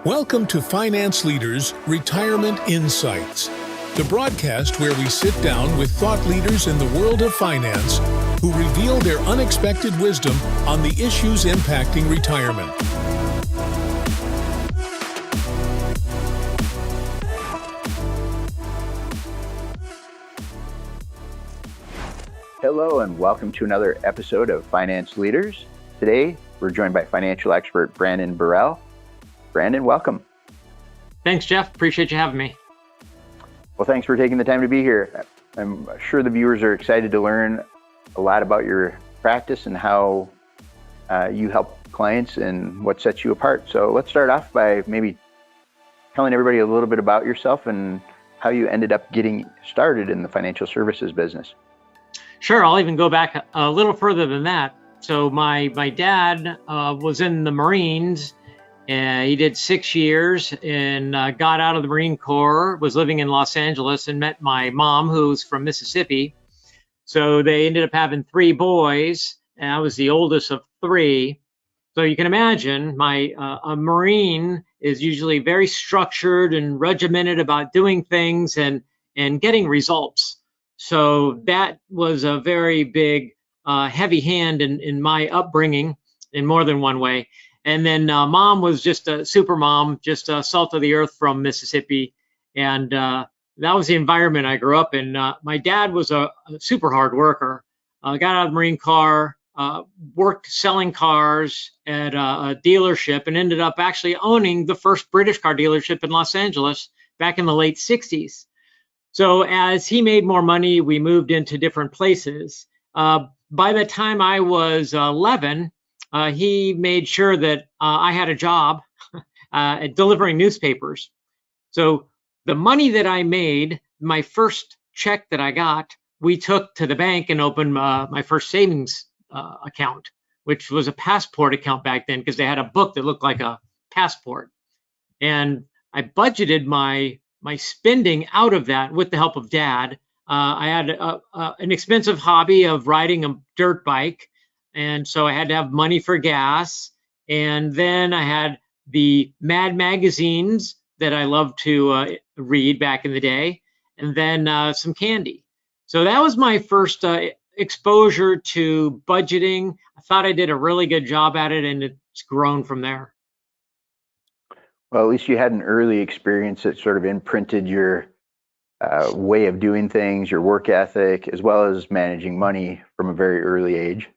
Welcome to Finance Leaders Retirement Insights, the broadcast where we sit down with thought leaders in the world of finance who reveal their unexpected wisdom on the issues impacting retirement. Hello and welcome to another episode of Finance Leaders. Today, we're joined by financial expert Brandon Barile. Brandon, welcome. Thanks, Jeff. Appreciate you having me. Well, thanks for taking the time to be here. I'm sure the viewers are excited to learn a lot about your practice and how you help clients and what sets you apart. So let's start off by maybe telling everybody a little bit about yourself and how you ended up getting started in the financial services business. Sure, I'll even go back a little further than that. So my dad was in the Marines. He did 6 years and got out of the Marine Corps, was living in Los Angeles, and met my mom, who's from Mississippi. So they ended up having 3 boys, and I was the oldest of 3. So you can imagine, a Marine is usually very structured and regimented about doing things and getting results. So that was a very big, heavy hand in my upbringing in more than one way. And then mom was just a super mom, just a salt of the earth from Mississippi. And that was the environment I grew up in. My dad was a super hard worker, got out of the Marine Corps, worked selling cars at a dealership, and ended up actually owning the first British car dealership in Los Angeles back in the late 60s. So as he made more money, we moved into different places. By the time I was 11, he made sure that I had a job at delivering newspapers. So the money that I made, my first check that I got, we took to the bank and opened my first savings account, which was a passport account back then because they had a book that looked like a passport. And I budgeted my spending out of that with the help of Dad. I had an expensive hobby of riding a dirt bike. And so I had to have money for gas. And then I had the Mad magazines that I loved to read back in the day, and then some candy. So that was my first exposure to budgeting. I thought I did a really good job at it, and it's grown from there. Well, at least you had an early experience that sort of imprinted your way of doing things, your work ethic, as well as managing money from a very early age.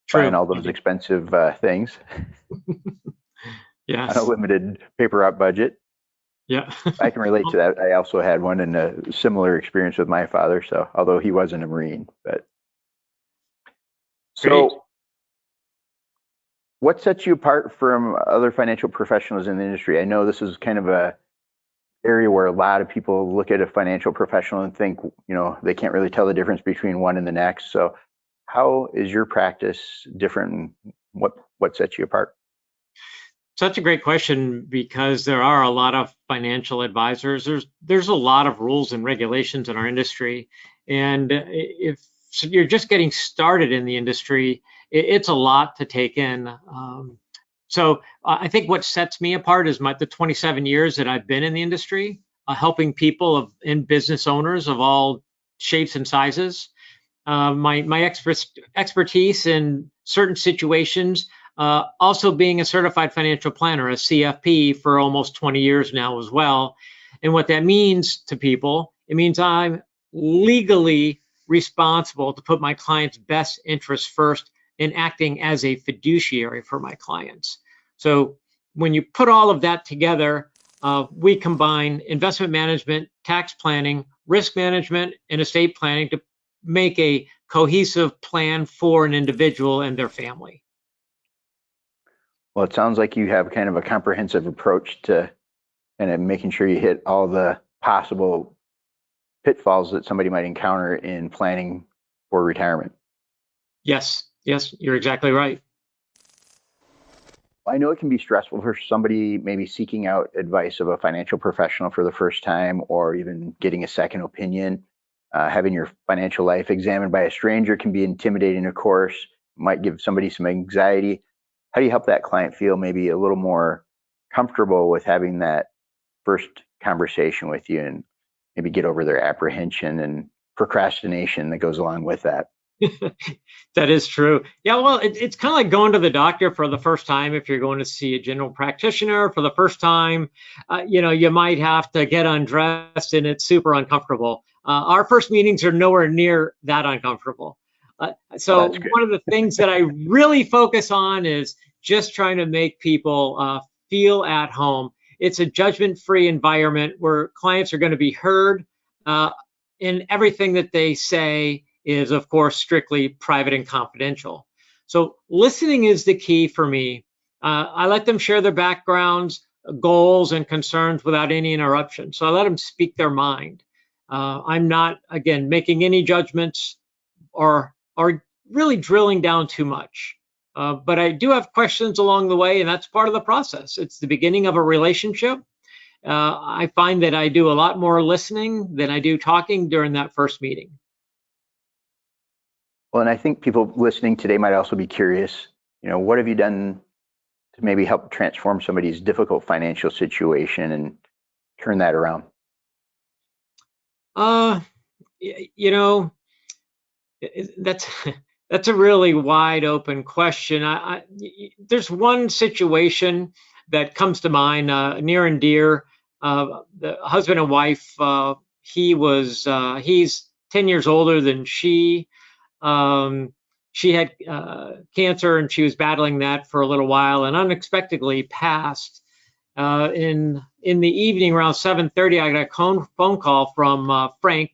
True. Buying all those expensive things. Yes. On a limited paper route budget. Yeah. I can relate to that. I also had one and a similar experience with my father. So, although he wasn't a Marine, but Great. so what sets you apart from other financial professionals in the industry? I know this is kind of a area where a lot of people look at a financial professional and think, they can't really tell the difference between one and the next. So how is your practice different? What sets you apart? Such a great question, because there are a lot of financial advisors. There's a lot of rules and regulations in our industry. And if you're just getting started in the industry, it's a lot to take in. So I think what sets me apart is the 27 years that I've been in the industry, helping people and business owners of all shapes and sizes. My expertise in certain situations, also being a certified financial planner, a CFP, for almost 20 years now as well. And what that means to people, it means I'm legally responsible to put my clients' best interests first in acting as a fiduciary for my clients. So when you put all of that together, we combine investment management, tax planning, risk management, and estate planning to make a cohesive plan for an individual and their family. Well, it sounds like you have kind of a comprehensive approach to kind of making sure you hit all the possible pitfalls that somebody might encounter in planning for retirement. Yes, you're exactly right. I know it can be stressful for somebody maybe seeking out advice of a financial professional for the first time, or even getting a second opinion. Having your financial life examined by a stranger can be intimidating, of course, might give somebody some anxiety. How do you help that client feel maybe a little more comfortable with having that first conversation with you and maybe get over their apprehension and procrastination that goes along with that. That is true. Yeah, well, it's kind of like going to the doctor for the first time. If you're going to see a general practitioner for the first time, you might have to get undressed and it's super uncomfortable. Our first meetings are nowhere near that uncomfortable. So one of the things that I really focus on is just trying to make people feel at home. It's a judgment-free environment where clients are going to be heard, and everything that they say is, of course, strictly private and confidential. So listening is the key for me. I let them share their backgrounds, goals, and concerns without any interruption. So I let them speak their mind. I'm not, again, making any judgments or really drilling down too much. But I do have questions along the way, and that's part of the process. It's the beginning of a relationship. I find that I do a lot more listening than I do talking during that first meeting. Well, and I think people listening today might also be curious, what have you done to maybe help transform somebody's difficult financial situation and turn that around? That's a really wide open question. There's one situation that comes to mind, near and dear. The husband and wife, he's 10 years older than she. She had cancer and she was battling that for a little while and unexpectedly passed. In the evening around 7:30, I got a phone call from Frank,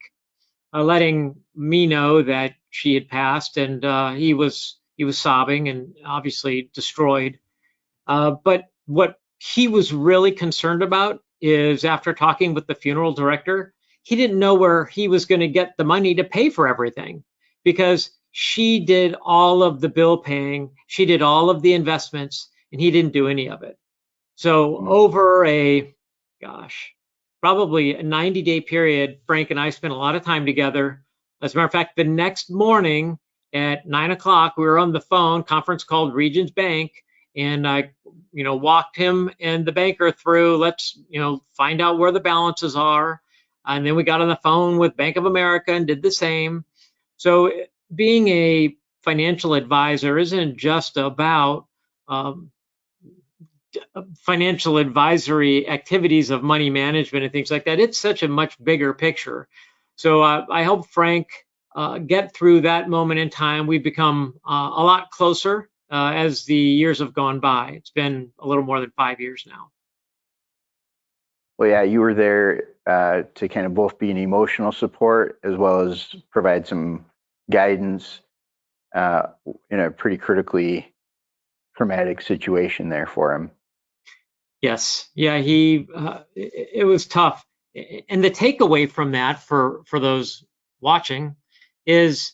letting me know that she had passed, and he was sobbing and obviously destroyed. But what he was really concerned about is, after talking with the funeral director, he didn't know where he was going to get the money to pay for everything, because she did all of the bill paying, she did all of the investments, and he didn't do any of it. So over probably a 90-day period, Frank and I spent a lot of time together. As a matter of fact, the next morning at 9 o'clock, we were on the phone, conference called Regions Bank, and I, walked him and the banker through, let's, find out where the balances are. And then we got on the phone with Bank of America and did the same. So being a financial advisor isn't just about financial advisory activities of money management and things like that. It's such a much bigger picture. So I helped Frank get through that moment in time. We've become a lot closer as the years have gone by. It's been a little more than 5 years now. Well, yeah, you were there to kind of both be an emotional support as well as provide some guidance in a pretty critically traumatic situation there for him. Yes, yeah, it was tough. And the takeaway from that for those watching is,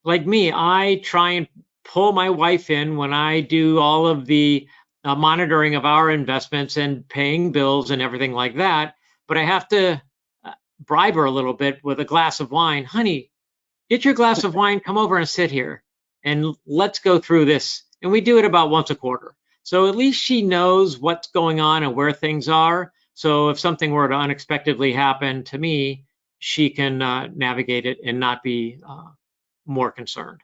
like me, I try and pull my wife in when I do all of the monitoring of our investments and paying bills and everything like that. But I have to bribe her a little bit with a glass of wine. Honey, get your glass of wine, come over and sit here, and let's go through this. And we do it about once a quarter. So at least she knows what's going on and where things are. So if something were to unexpectedly happen to me, she can navigate it and not be more concerned.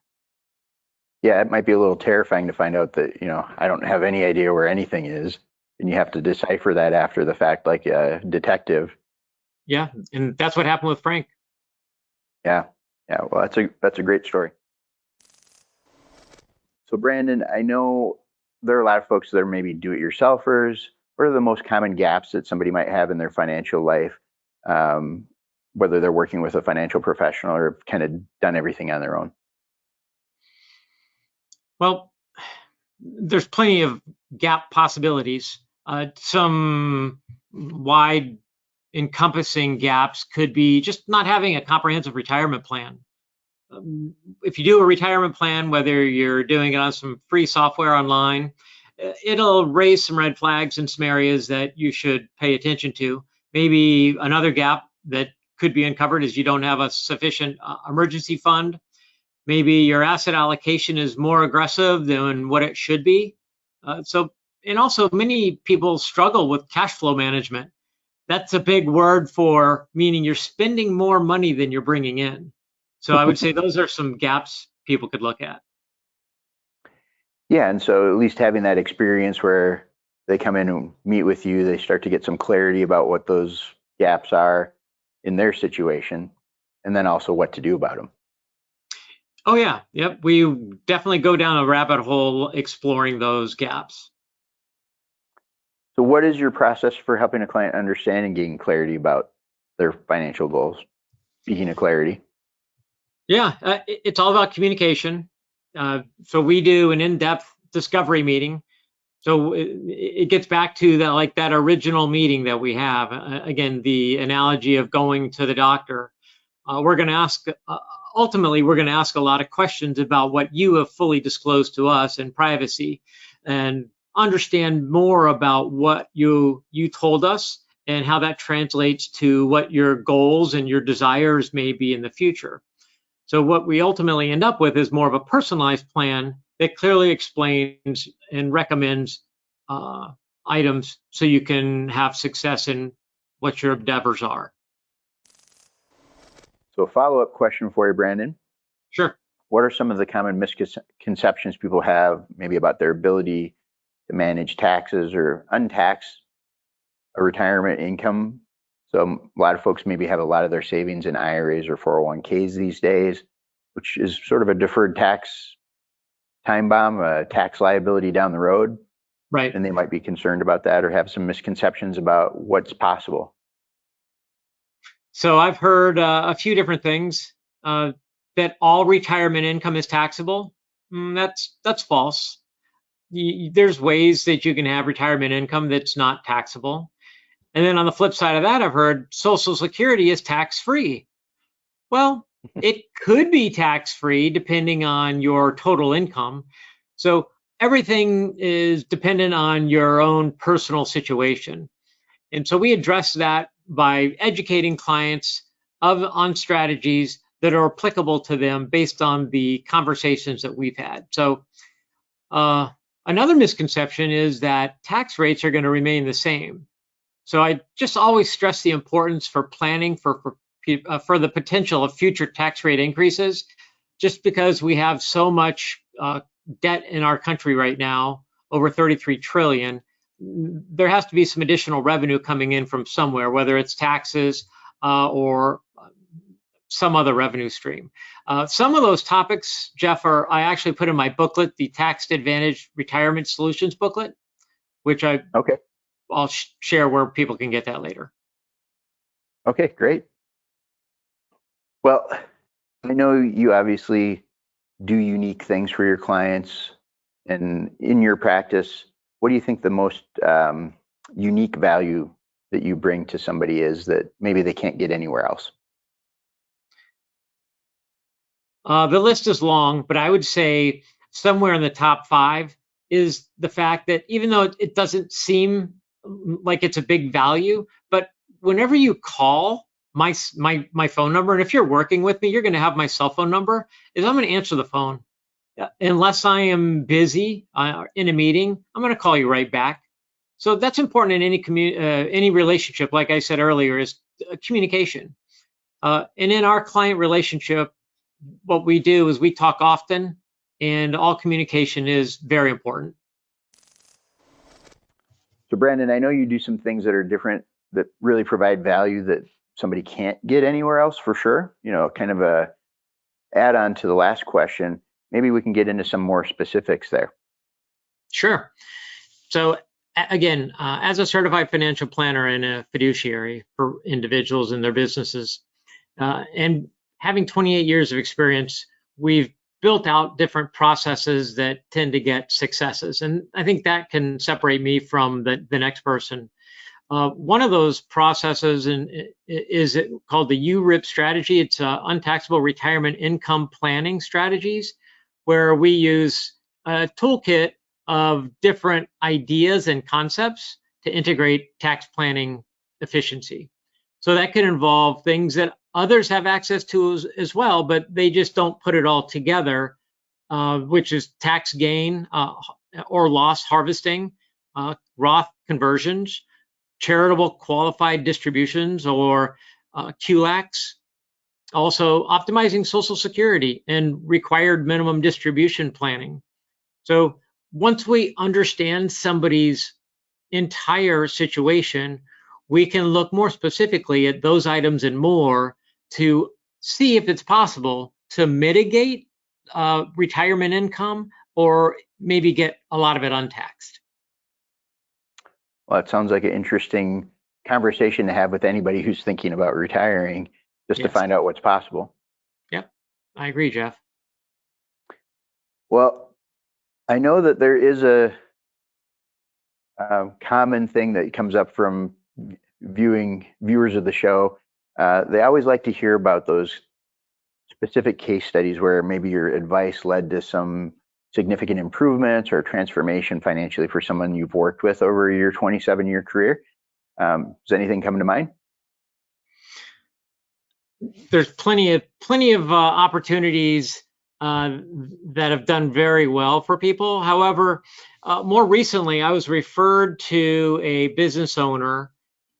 Yeah, it might be a little terrifying to find out that, I don't have any idea where anything is, and you have to decipher that after the fact, like a detective. Yeah, and that's what happened with Frank. Yeah. Well, that's a great story. So Brandon, I know there are a lot of folks that are maybe do-it-yourselfers. What are the most common gaps that somebody might have in their financial life, whether they're working with a financial professional or have kind of done everything on their own? Well, there's plenty of gap possibilities. Some wide encompassing gaps could be just not having a comprehensive retirement plan. If you do a retirement plan, whether you're doing it on some free software online, it'll raise some red flags in some areas that you should pay attention to. Maybe another gap that could be uncovered is you don't have a sufficient emergency fund. Maybe your asset allocation is more aggressive than what it should be. So and also many people struggle with cash flow management. That's a big word for meaning you're spending more money than you're bringing in. So I would say those are some gaps people could look at. Yeah, and so at least having that experience where they come in and meet with you, they start to get some clarity about what those gaps are in their situation, and then also what to do about them. Oh yeah, yep. We definitely go down a rabbit hole exploring those gaps. So what is your process for helping a client understand and gain clarity about their financial goals? Speaking of clarity. Yeah, it's all about communication. So we do an in-depth discovery meeting. So it gets back to that, like that original meeting that we have. Again, the analogy of going to the doctor. We're going to ask, ultimately, we're going to ask a lot of questions about what you have fully disclosed to us in privacy, and understand more about what you told us and how that translates to what your goals and your desires may be in the future. So what we ultimately end up with is more of a personalized plan that clearly explains and recommends items so you can have success in what your endeavors are. So a follow-up question for you, Brandon. Sure. What are some of the common misconceptions people have maybe about their ability to manage taxes or untax a retirement income? So a lot of folks maybe have a lot of their savings in IRAs or 401ks these days, which is sort of a deferred tax time bomb, a tax liability down the road. Right. And they might be concerned about that or have some misconceptions about what's possible. So I've heard a few different things, that all retirement income is taxable. That's false. There's ways that you can have retirement income that's not taxable. And then on the flip side of that, I've heard Social Security is tax-free. Well, it could be tax-free depending on your total income. So everything is dependent on your own personal situation. And so we address that by educating clients on strategies that are applicable to them based on the conversations that we've had. So another misconception is that tax rates are going to remain the same. So I just always stress the importance for planning for the potential of future tax rate increases, just because we have so much debt in our country right now, over 33 trillion. There has to be some additional revenue coming in from somewhere, whether it's taxes or some other revenue stream. Some of those topics, Jeff, I actually put in my booklet, the Tax Advantage Retirement Solutions booklet, which I'll share where people can get that later. Okay, great. Well, I know you obviously do unique things for your clients, and in your practice, what do you think the most unique value that you bring to somebody is that maybe they can't get anywhere else? The list is long, but I would say somewhere in the top 5 is the fact that even though it doesn't seem like it's a big value, but whenever you call my phone number, and if you're working with me, you're going to have my cell phone number, is I'm going to answer the phone. Unless I am busy in a meeting, I'm going to call you right back. So that's important in any relationship. Like I said earlier, is communication. And in our client relationship, what we do is we talk often, and all communication is very important. So Brandon, I know you do some things that are different that really provide value that somebody can't get anywhere else, for sure. You know, kind of a add-on to the last question. Maybe we can get into some more specifics there. Sure. So again, as a certified financial planner and a fiduciary for individuals and their businesses, and having 28 years of experience, we've built out different processes that tend to get successes. And I think that can separate me from the next person. One of those processes is called the URIP strategy. It's untaxable retirement income planning strategies, where we use a toolkit of different ideas and concepts to integrate tax planning efficiency. So that can involve things that others have access to as well, but they just don't put it all together, which is tax gain or loss harvesting, Roth conversions, charitable qualified distributions, or QLACs. Also, optimizing Social Security and required minimum distribution planning. So once we understand somebody's entire situation, we can look more specifically at those items and more to see if it's possible to mitigate retirement income or maybe get a lot of it untaxed. Well, it sounds like an interesting conversation to have with anybody who's thinking about retiring, just to Yes. find out what's possible. Yep, I agree, Jeff. Well, I know that there is a common thing that comes up from viewers of the show. They always like to hear about those specific case studies where maybe your advice led to some significant improvements or transformation financially for someone you've worked with over your 27-year career. Does anything come to mind? There's plenty of opportunities that have done very well for people. However, more recently, I was referred to a business owner,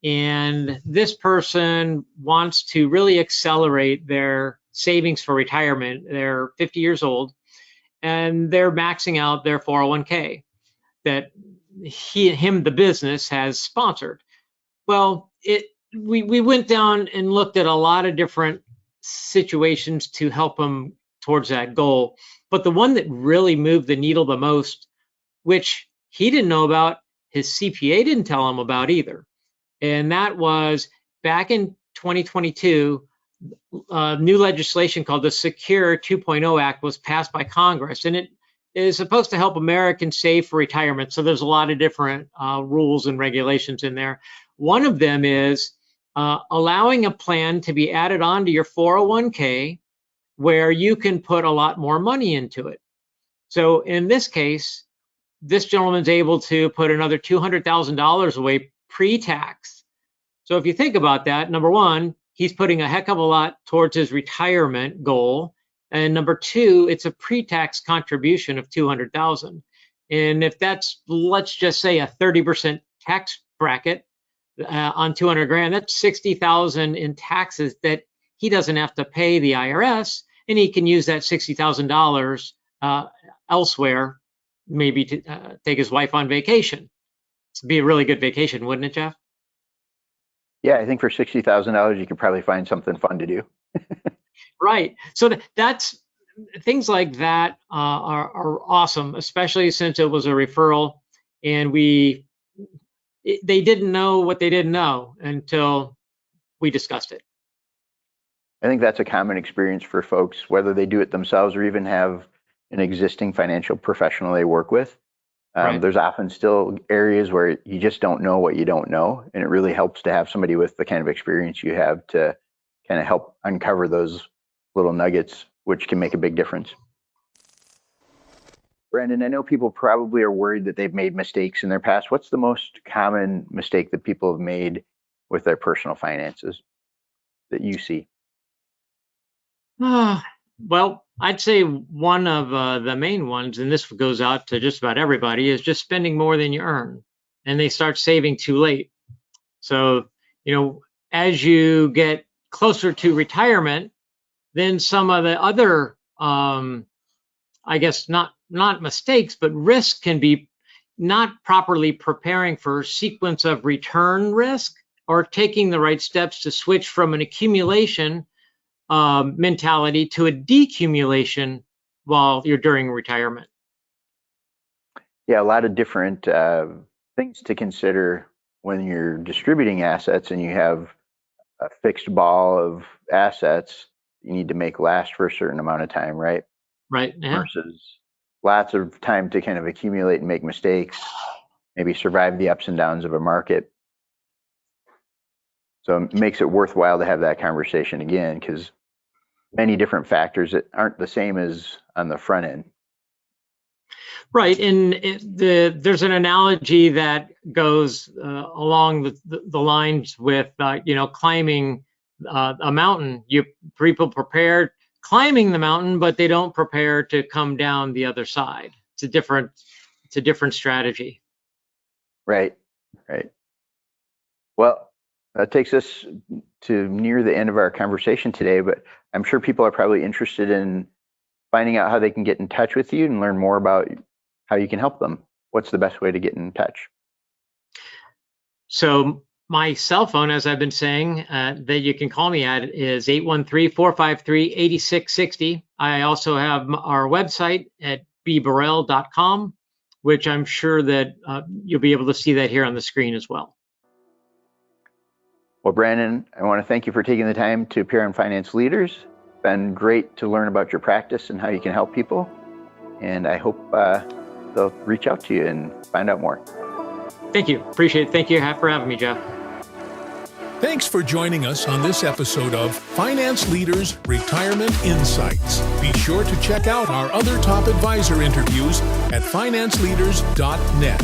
and this person wants to really accelerate their savings for retirement. They're 50 years old, and they're maxing out their 401k that the business has sponsored. Well, we went down and looked at a lot of different situations to help them towards that goal. But the one that really moved the needle the most, which he didn't know about, his CPA didn't tell him about either. And that was back in 2022, new legislation called the Secure 2.0 Act was passed by Congress, and it is supposed to help Americans save for retirement. So there's a lot of different rules and regulations in there. One of them is allowing a plan to be added on to your 401k where you can put a lot more money into it. So in this case, this gentleman's able to put another $200,000 away pre-tax. So if you think about that, number one, he's putting a heck of a lot towards his retirement goal. And number two, it's a pre-tax contribution of $200,000. And if that's, let's just say, a 30% tax bracket on 200 grand, that's 60,000 in taxes that he doesn't have to pay the IRS, and he can use that $60,000 elsewhere, maybe to take his wife on vacation. It'd be a really good vacation, wouldn't it, Jeff? Yeah, I think for $60,000, you could probably find something fun to do. Right. So that's things like that are awesome, especially since it was a referral, and they didn't know what they didn't know until we discussed it. I think that's a common experience for folks, whether they do it themselves or even have an existing financial professional they work with. Right. There's often still areas where you just don't know what you don't know, and it really helps to have somebody with the kind of experience you have to kind of help uncover those little nuggets, which can make a big difference. Brandon, I know people probably are worried that they've made mistakes in their past. What's the most common mistake that people have made with their personal finances that you see? Well, I'd say one of the main ones, and this goes out to just about everybody, is just spending more than you earn, and they start saving too late. So, as you get closer to retirement, then some of the other, I guess not mistakes, but risk can be not properly preparing for sequence of return risk or taking the right steps to switch from an accumulation mentality to a decumulation while you're during retirement. Yeah, a lot of different things to consider when you're distributing assets and you have a fixed ball of assets you need to make last for a certain amount of time, right? Right. Yeah. Versus lots of time to kind of accumulate and make mistakes, maybe survive the ups and downs of a market. So it makes it worthwhile to have that conversation again, because many different factors that aren't the same as on the front end. Right, and there's an analogy that goes along the lines with climbing a mountain. People prepare climbing the mountain, but they don't prepare to come down the other side. It's a different strategy. Right. Right. Well, that takes us to near the end of our conversation today, but I'm sure people are probably interested in finding out how they can get in touch with you and learn more about how you can help them. What's the best way to get in touch? So my cell phone, as I've been saying, that you can call me at is 813-453-8660. I also have our website at bbarile.com, which I'm sure that you'll be able to see that here on the screen as well. Well, Brandon, I want to thank you for taking the time to appear on Finance Leaders. It's been great to learn about your practice and how you can help people. And I hope they'll reach out to you and find out more. Thank you. Appreciate it. Thank you for having me, Jeff. Thanks for joining us on this episode of Finance Leaders Retirement Insights. Be sure to check out our other top advisor interviews at financeleaders.net.